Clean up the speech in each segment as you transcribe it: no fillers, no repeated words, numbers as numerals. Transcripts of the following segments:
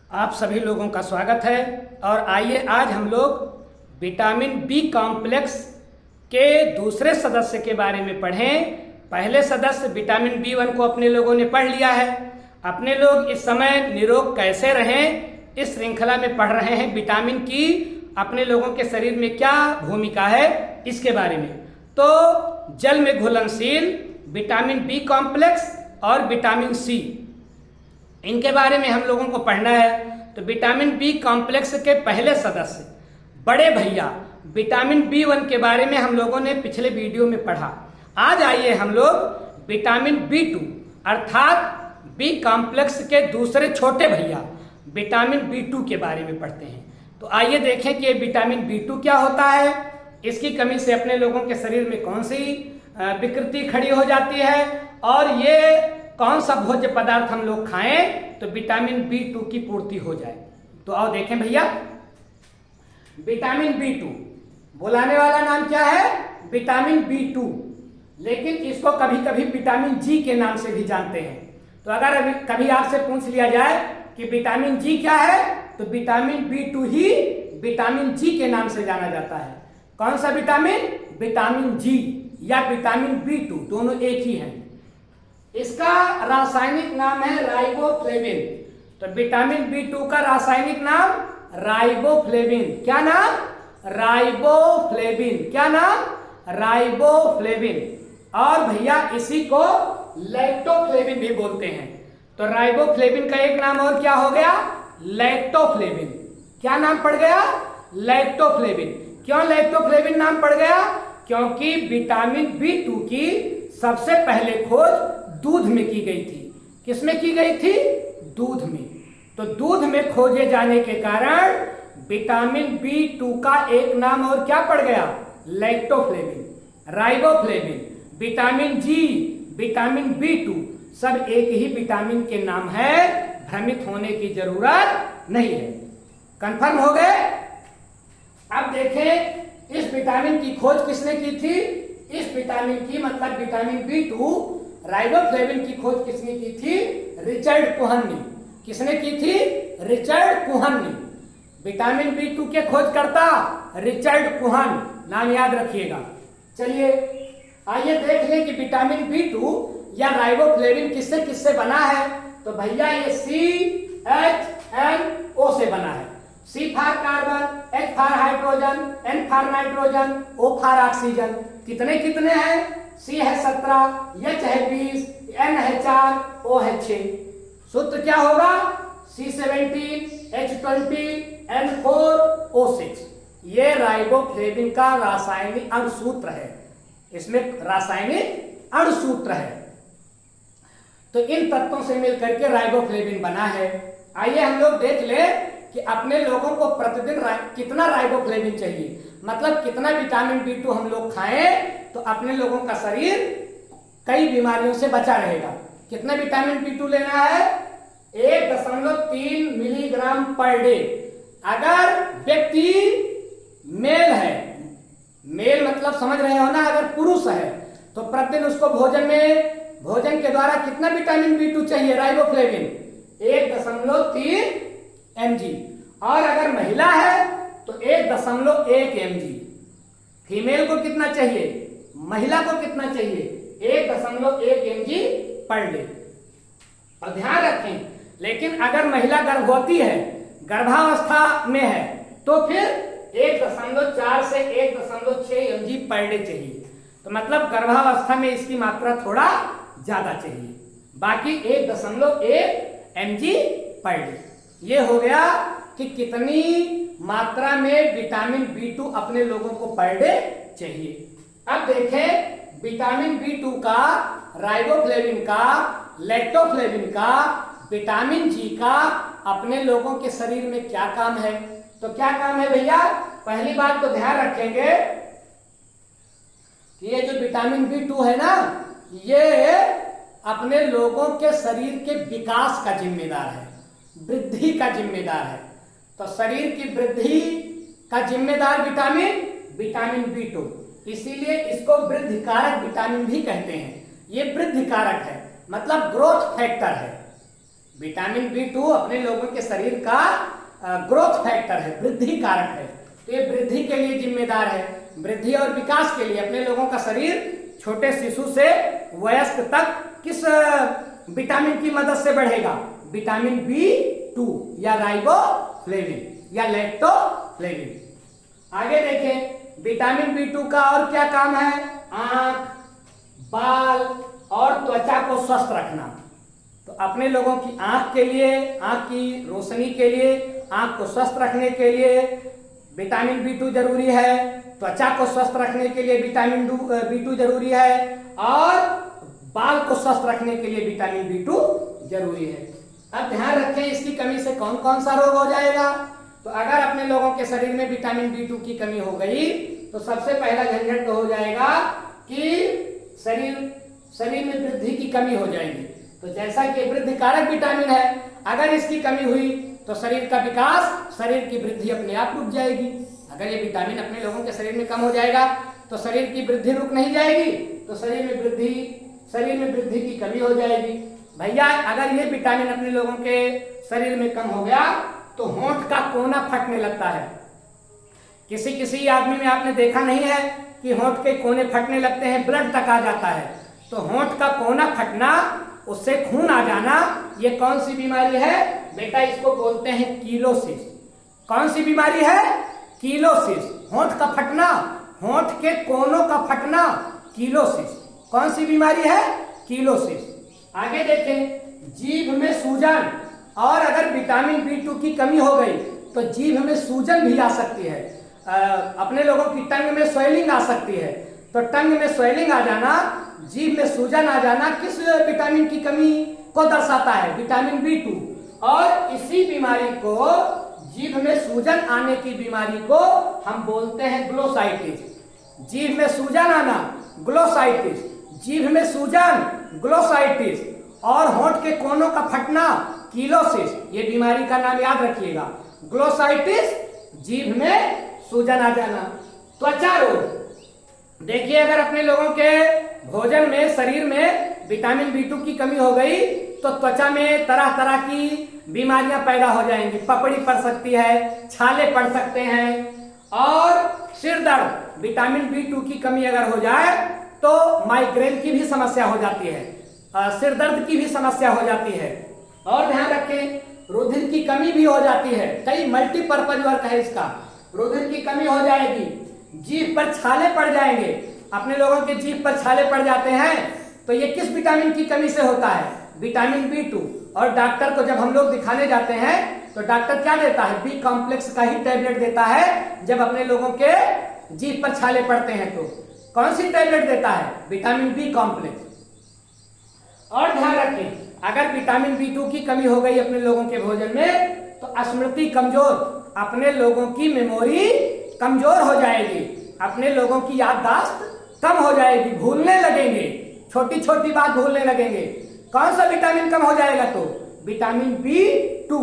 आप सभी लोगों का स्वागत है। और आइए आज हम लोग विटामिन बी कॉम्प्लेक्स के दूसरे सदस्य के बारे में पढ़ें। पहले सदस्य विटामिन बी1 को अपने लोगों ने पढ़ लिया है। अपने लोग इस समय निरोग कैसे रहें इस श्रृंखला में पढ़ रहे हैं। विटामिन की अपने लोगों के शरीर में क्या भूमिका है इसके बारे में। तो जल में घुलनशील विटामिन बी कॉम्प्लेक्स और विटामिन सी, इनके बारे में हम लोगों को पढ़ना है। तो विटामिन बी कॉम्प्लेक्स के पहले सदस्य बड़े भैया विटामिन बी1 के बारे में हम लोगों ने पिछले वीडियो में पढ़ा। आज आइए हम लोग विटामिन बी2 अर्थात बी कॉम्प्लेक्स के दूसरे छोटे भैया विटामिन बी2 के बारे में पढ़ते हैं। तो आइए देखें कि ये विटामिन बी2 क्या होता है, इसकी कमी से अपने लोगों के शरीर में कौन सी विकृति खड़ी हो जाती है और ये कौन सा भोज्य पदार्थ हम लोग खाएं तो विटामिन बी2 की पूर्ति हो जाए। तो आओ देखें भैया, विटामिन बी2 बुलाने वाला नाम क्या है? विटामिन बी2, लेकिन इसको कभी कभी विटामिन जी के नाम से भी जानते हैं। तो अगर अभी कभी आपसे पूछ लिया जाए कि विटामिन जी क्या है तो विटामिन बी2 ही विटामिन जी के नाम से जाना जाता है। कौन सा विटामिन? विटामिन जी या विटामिन बी2, दोनों एक ही है। इसका रासायनिक नाम है राइबोफ्लेविन। तो विटामिन बी2 का रासायनिक नाम राइबोफ्लेविन। क्या नाम? राइबोफ्लेविन। क्या नाम? राइबोफ्लेविन। और भैया इसी को लैक्टोफ्लेविन भी बोलते हैं। तो राइबोफ्लेविन का एक नाम और क्या हो गया? लैक्टोफ्लेविन। क्या नाम पड़ गया? लैक्टोफ्लेविन। क्यों लैक्टोफ्लेविन नाम पड़ गया? क्योंकि विटामिन बी2 की सबसे पहले खोज दूध में की गई थी। किसमें की गई थी? दूध में। तो दूध में खोजे जाने के कारण विटामिन बी2 का एक नाम और क्या पड़ गया? लैक्टोफ्लेविन, राइबोफ्लेविन, विटामिन जी, विटामिन बी2 सब एक ही विटामिन के नाम है। भ्रमित होने की जरूरत नहीं है। कंफर्म हो गए? अब देखें इस विटामिन की खोज किसने की थी? इस विटामिन की मतलब विटामिन बी2 राइबोफ्लेविन की खोज किसने की थी? रिचर्ड कुहन ने। किसने की थी? रिचर्ड कुहन ने। विटामिन बी2 के खोजकर्ता रिचर्ड कुहन, नाम याद रखिएगा। चलिए आइए देख लें कि विटामिन बी2 या राइबोफ्लेविन किससे किससे बना है। तो भैया ये CHNO से बना है। C for carbon, H for hydrogen, N for nitrogen, O for oxygen. कितने कितने हैं? C है 17, H है 20, N है 4, O है 6। सूत्र क्या होगा? C17, H20, N4, O6। ये राइबोफ्लेविन का रासायनिक अणुसूत्र है। इसमें रासायनिक अणुसूत्र है। तो इन तत्वों से मिलकर के राइबोफ्लेविन बना है। आइए हम लोग देख ले कि अपने लोगों को प्रतिदिन कितना राइबोफ्लेविन चाहिए, मतलब कितना विटामिन बी2 हम लोग खाएं तो अपने लोगों का शरीर कई बीमारियों से बचा रहेगा। कितना विटामिन बी2 लेना है? 1.3 मिलीग्राम पर डे। अगर व्यक्ति मेल है, मेल मतलब समझ रहे हो ना, अगर पुरुष है तो प्रतिदिन उसको भोजन के द्वारा कितना विटामिन बी2 चाहिए? Riboflavin 1.3 mg। और अगर महिला है तो 1.1 mg। फीमेल को कितना चाहिए? महिला को कितना चाहिए? 1.1 mg पर डे। और ध्यान रखें, लेकिन अगर महिला गर्भवती है, गर्भावस्था में है, तो फिर 1.4 से 1.6 mg पर डे चाहिए। तो मतलब गर्भावस्था में इसकी मात्रा थोड़ा ज्यादा चाहिए। बाकी 1.1 mg पर डे। ये हो गया कि कितनी मात्रा में विटामिन बी2 अपने लोगों को पर डे चाहिए। अब देखें विटामिन बी2 का, राइबोफ्लेविन का, लैक्टोफ्लेविन का, विटामिन जी का अपने लोगों के शरीर में क्या काम है। तो क्या काम है भैया? पहली बात तो ध्यान रखेंगे कि ये जो विटामिन बी2 है ना, ये अपने लोगों के शरीर के विकास का जिम्मेदार है, वृद्धि का जिम्मेदार है। तो शरीर की वृद्धि का जिम्मेदार विटामिन बी2, इसीलिए इसको वृद्धिकारक विटामिन भी कहते हैं। ये वृद्धिकारक है, मतलब ग्रोथ फैक्टर है। विटामिन B2 अपने लोगों के शरीर का ग्रोथ फैक्टर है, वृद्धि कारक है। तो ये वृद्धि के लिए जिम्मेदार है, वृद्धि और विकास के लिए। अपने लोगों का शरीर छोटे शिशु से वयस्क तक किस विटामिन की मदद से बढ़ेगा? विटामिन B2 या राइबोफ्लेविन या लैक्टोफ्लेविन। आगे देखें, विटामिन B2 का और क्या काम है? आंख, बाल और त्वचा को स्वस्थ रखना। तो अपने लोगों की आंख के लिए, आंख की रोशनी के लिए, आंख को स्वस्थ रखने के लिए विटामिन B2 जरूरी है। त्वचा को स्वस्थ रखने के लिए विटामिन B2 जरूरी है और बाल को स्वस्थ रखने के लिए विटामिन B2 जरूरी है। अब ध्यान रखें, इसकी कमी से कौन कौन सा रोग हो जाएगा? तो अगर अपने लोगों के शरीर में विटामिन B2 की कमी हो गई तो सबसे पहला झंझट तो हो जाएगा कि शरीर में वृद्धि की कमी हो जाएगी। तो जैसा कि वृद्धि कारक विटामिन है, अगर इसकी कमी हुई तो शरीर का विकास, शरीर की वृद्धि अपने आप रुक जाएगी। अगर ये विटामिन अपने लोगों के शरीर में कम हो जाएगा तो शरीर की वृद्धि रुक नहीं जाएगी, तो शरीर में वृद्धि की कमी हो जाएगी। भैया अगर ये विटामिन अपने लोगों के शरीर में कम हो गया तो होंठ का कोना फटने लगता है। किसी आदमी में आपने देखा नहीं है कि होंठ के कोने फटने लगते हैं, ब्लड तक आ जाता है। तो होंठ का कोना फटना, उससे खून आ जाना, ये कौन सी बीमारी है बेटा? इसको बोलते हैं कीलोसिस। कौन सी बीमारी है? कीलोसिस। होंठ का फटना, होंठ के कोनों का फटना, कीलोसिस। कौन सी बीमारी है? कीलोसिस। आगे देखें, जीभ में सूजन, और अगर विटामिन B2 की कमी हो गई तो जीभ में सूजन भी आ सकती है। अपने लोगों की टंग में स्वेलिंग आ सकती है। तो टंग में स्वेलिंग आ जाना, जीभ में सूजन आ जाना किस विटामिन की कमी को दर्शाता है? Vitamin B2। और इसी बीमारी को, जीभ में सूजन आने की बीमारी को हम बोलते हैं ग्लोसाइटिस। जीभ में सूजन आना, ग्लोसाइटिस। जीभ में सूजन, ग्लोसाइटिस, और होंठ के कोनों का फटना, कीलोसिस। ये बीमारी का नाम याद रखिएगा, ग्लोसाइटिस, जीभ में सूजन आ जाना। त्वचा रोग, देखिए अगर अपने लोगों के भोजन में, शरीर में विटामिन B2 की कमी हो गई तो त्वचा में तरह तरह की बीमारियां पैदा हो जाएंगी। पपड़ी पड़ सकती है, छाले पड़ सकते हैं, और सिर दर्द। विटामिन B2 की कमी अगर हो जाए तो माइग्रेन की भी समस्या हो जाती है, सिर दर्द की भी समस्या हो जाती है। और ध्यान रखें, रुधिर की कमी भी हो जाती है। कई मल्टीपर्पज वर्क है इसका। रुधिर की कमी हो जाएगी, जीभ पर छाले पड़ जाएंगे। अपने लोगों के जीभ पर छाले पड़ जाते हैं तो ये किस विटामिन की कमी से होता है? Vitamin B2। और डॉक्टर को जब हम लोग दिखाने जाते हैं तो डॉक्टर क्या देता है? B कॉम्प्लेक्स का ही टैबलेट देता है। जब अपने लोगों के जीभ पर छाले पड़ते हैं तो कौन सी टैबलेट देता है? Vitamin B complex. और ध्यान रखें, अगर विटामिन B2 की कमी हो गई अपने लोगों के भोजन में तो स्मृति कमजोर, अपने लोगों की मेमोरी कमजोर हो जाएगी, अपने लोगों की याददाश्त कम हो जाएगी, भूलने लगेंगे, छोटी छोटी बात भूलने लगेंगे। कौन सा विटामिन कम हो जाएगा? तो विटामिन B2।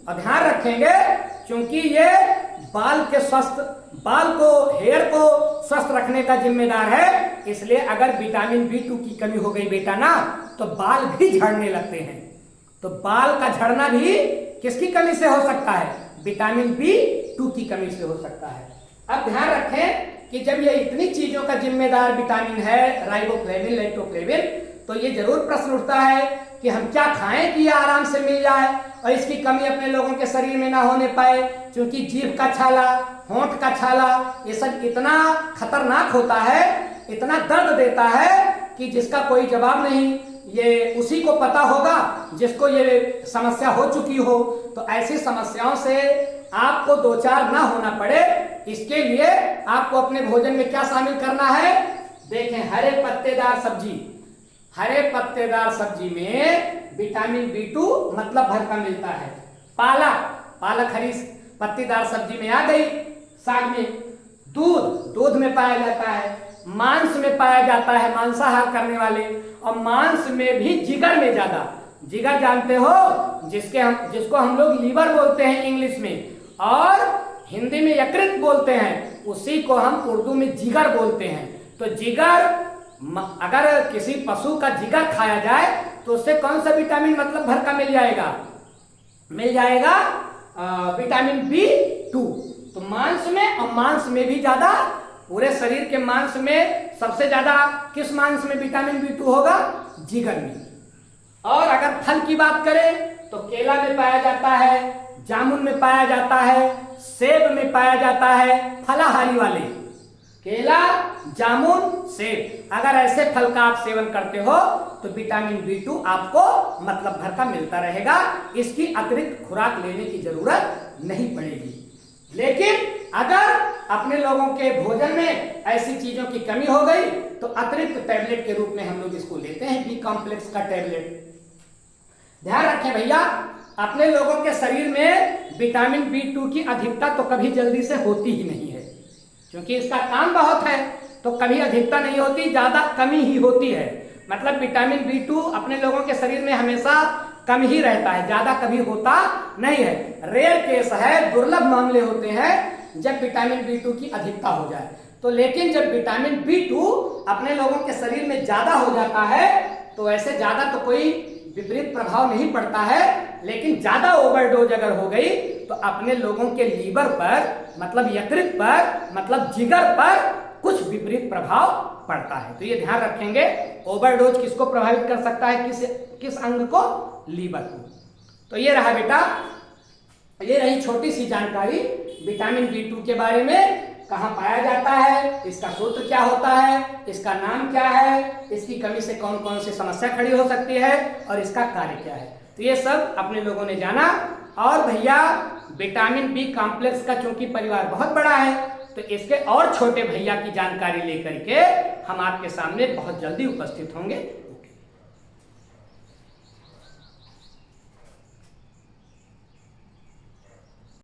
और ध्यान रखेंगे, क्योंकि ये बाल को, हेयर को स्वस्थ रखने का जिम्मेदार है, इसलिए अगर विटामिन B2 की कमी हो गई बेटा ना तो बाल भी झड़ने लगते हैं। तो बाल का झड़ना भी किसकी कमी से हो सकता है? विटामिन B2 की कमी से हो सकता है। अब ध्यान रखें कि जब ये इतनी चीजों का जिम्मेदार विटामिन है, राइबोफ्लेविन, लैक्टोफ्लेविन, तो ये जरूर प्रश्न उठता है कि हम क्या खाएं कि ये आराम से मिल जाए और इसकी कमी अपने लोगों के शरीर में ना होने पाए। क्योंकि जीभ का छाला, होंठ का छाला, ये सब इतना खतरनाक होता है, इतना दर्द देता है कि जिसका कोई जवाब नहीं। ये उसी को पता होगा जिसको ये समस्या हो चुकी हो। तो ऐसी समस्याओं से आपको दो चार ना होना पड़े, इसके लिए आपको अपने भोजन में क्या शामिल करना है? देखें, हरे पत्तेदार सब्जी, हरे पत्तेदार सब्जी में विटामिन B2 मतलब भर का मिलता है। पालक हरी पत्तेदार सब्जी में आ गई, साग में। दूध में पाया जाता है, मांस में पाया जाता है, मांसाहार करने वाले, और मांस में भी जिगर में ज्यादा। जिगर जानते हो, जिसको हम लोग लीवर बोलते हैं इंग्लिश में, और हिंदी में यकृत बोलते हैं, उसी को हम उर्दू में जिगर बोलते हैं। तो जिगर, अगर किसी पशु का जिगर खाया जाए तो उससे कौन सा विटामिन मतलब भर का मिल जाएगा? मिल जाएगा विटामिन B2। तो मांस में, और मांस में भी ज्यादा, पूरे शरीर के मांस में सबसे ज्यादा किस मांस में विटामिन B2 होगा? जिगर में। और अगर फल की बात करें तो केला में पाया जाता है, जामुन में पाया जाता है, सेब में पाया जाता है, फलाहारी वाले केला, जामुन, सेब। अगर ऐसे फल का आप सेवन करते हो तो विटामिन B2 आपको मतलब भर का मिलता रहेगा, इसकी अतिरिक्त खुराक लेने की जरूरत नहीं पड़ेगी। लेकिन अगर अपने लोगों के भोजन में ऐसी चीजों की कमी हो गई तो अतिरिक्त टैबलेट के रूप में हम लोग इसको लेते हैं, बी कॉम्प्लेक्स का टैबलेट। ध्यान रखें भैया, अपने लोगों के शरीर में विटामिन B2 की अधिकता तो कभी जल्दी से होती ही नहीं है, क्योंकि इसका काम बहुत है, तो कभी अधिकता नहीं होती, ज्यादा कमी ही होती है। मतलब विटामिन B2 अपने लोगों के शरीर में हमेशा कम ही रहता है, ज्यादा कभी होता नहीं है। रेयर केस है, दुर्लभ मामले होते हैं जब विटामिन B2 की अधिकता हो जाए। तो लेकिन जब विटामिन B2 अपने लोगों के शरीर में ज्यादा हो जाता है तो ऐसे ज्यादा तो कोई विपरीत प्रभाव नहीं पड़ता है, लेकिन ज्यादा ओवरडोज अगर हो गई तो अपने लोगों के लीवर पर, मतलब यकृत पर, मतलब जिगर पर कुछ विपरीत प्रभाव पड़ता है। तो ये ध्यान रखेंगे, ओवरडोज किसको प्रभावित कर सकता है, किस अंग को? लीवर को। तो ये रहा बेटा, ये रही छोटी सी जानकारी विटामिन B2 के बारे में। कहाँ पाया जाता है, इसका सूत्र क्या होता है, इसका नाम क्या है, इसकी कमी से कौन कौन सी समस्या खड़ी हो सकती है और इसका कार्य क्या है। तो ये सब अपने लोगों ने जाना। और भैया विटामिन B कॉम्प्लेक्स का चूंकि परिवार बहुत बड़ा है तो इसके और छोटे भैया की जानकारी लेकर के हम आपके सामने बहुत जल्दी उपस्थित होंगे।